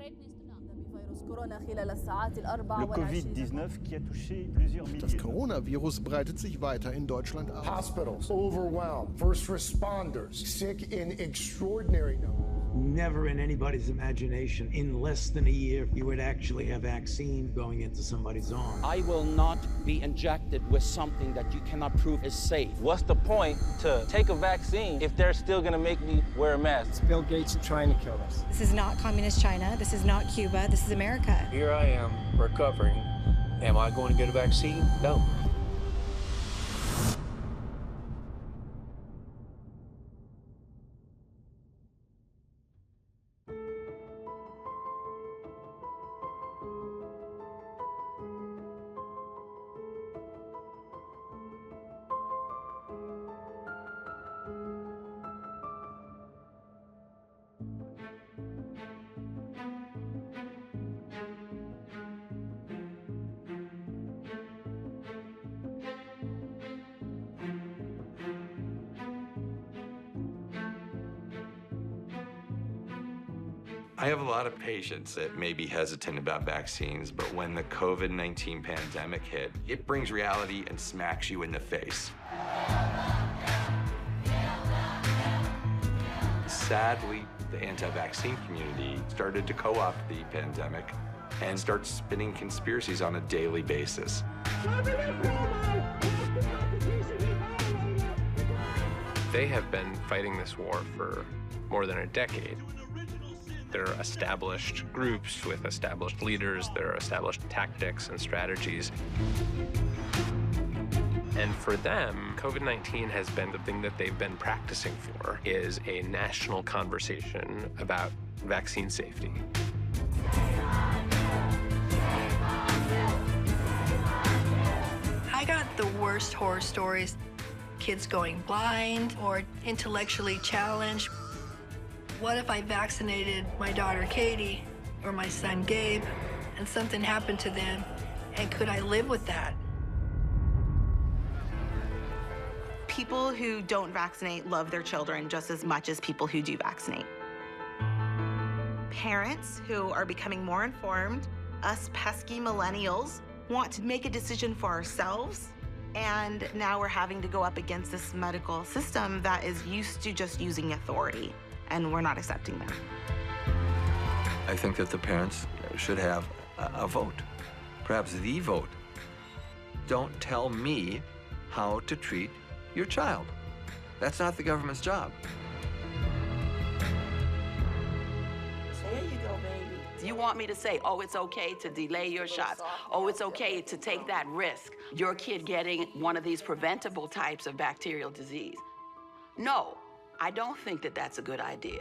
Le Covid-19 qui a touché plusieurs Das milliers. Coronavirus breitet sich weiter in Deutschland aus. Hospitals overwhelmed, first responders sick in extraordinary numbers. Never in anybody's imagination, in less than a year, you would actually have vaccine going into somebody's arm. I will not be injected with something that you cannot prove is safe. What's the point to take a vaccine if they're still gonna make me wear a mask? It's Bill Gates trying to kill us. This is not communist China. This is not Cuba. This is America. Here I am, recovering. Am I going to get a vaccine? No. I have a lot of patients that may be hesitant about vaccines, but when the COVID-19 pandemic hit, it brings reality and smacks you in the face. Sadly, the anti-vaccine community started to co-opt the pandemic and start spinning conspiracies on a daily basis. They have been fighting this war for more than a decade. There are established groups with established leaders. There are established tactics and strategies. And for them, COVID-19 has been the thing that they've been practicing for, is a national conversation about vaccine safety. I got the worst horror stories. Kids going blind or intellectually challenged. What if I vaccinated my daughter Katie or my son Gabe and something happened to them? And could I live with that? People who don't vaccinate love their children just as much as people who do vaccinate. Parents who are becoming more informed, us pesky millennials, want to make a decision for ourselves, and now we're having to go up against this medical system that is used to just using authority, and we're not accepting that. I think that the parents should have a vote, perhaps the vote. Don't tell me how to treat your child. That's not the government's job. There you go, baby. You want me to say, oh, it's okay to delay your shots. Oh, it's okay to take that risk. Your kid getting one of these preventable types of bacterial disease. No, I don't think that that's a good idea.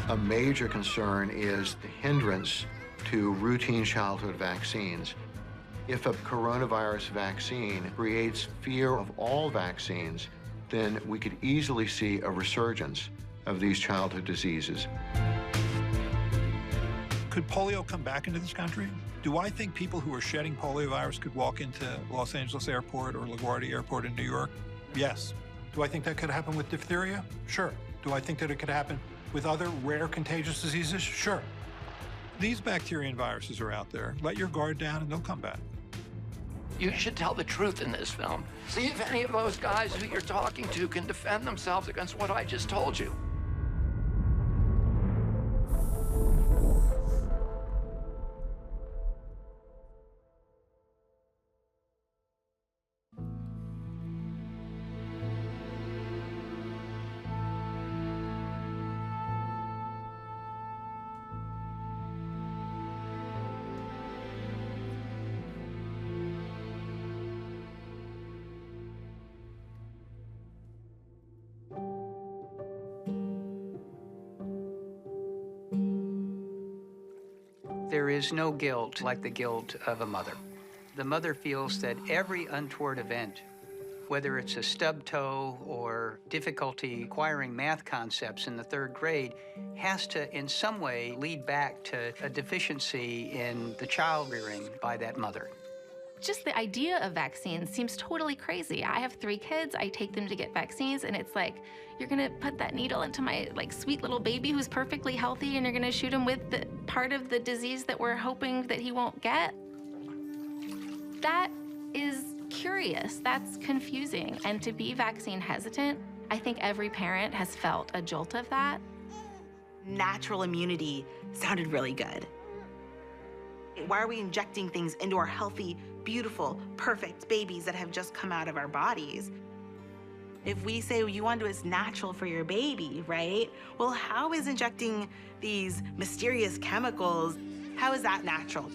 A major concern is the hindrance to routine childhood vaccines. If a coronavirus vaccine creates fear of all vaccines, then we could easily see a resurgence of these childhood diseases. Could polio come back into this country? Do I think people who are shedding poliovirus could walk into Los Angeles Airport or LaGuardia Airport in New York? Yes. Do I think that could happen with diphtheria? Sure. Do I think that it could happen with other rare contagious diseases? Sure. These bacteria and viruses are out there. Let your guard down and they'll come back. You should tell the truth in this film. See if any of those guys who you're talking to can defend themselves against what I just told you. There is no guilt like the guilt of a mother. The mother feels that every untoward event, whether it's a stub toe or difficulty acquiring math concepts in the 3rd grade, has to in some way lead back to a deficiency in the child rearing by that mother. Just the idea of vaccines seems totally crazy. I have 3 kids, I take them to get vaccines, and it's like, you're gonna put that needle into my sweet little baby who's perfectly healthy, and you're gonna shoot him with the part of the disease that we're hoping that he won't get? That is curious, that's confusing. And to be vaccine hesitant, I think every parent has felt a jolt of that. Natural immunity sounded really good. Why are we injecting things into our healthy, beautiful, perfect babies that have just come out of our bodies? If we say you want to do what's natural for your baby, right? Well, how is injecting these mysterious chemicals, how is that natural?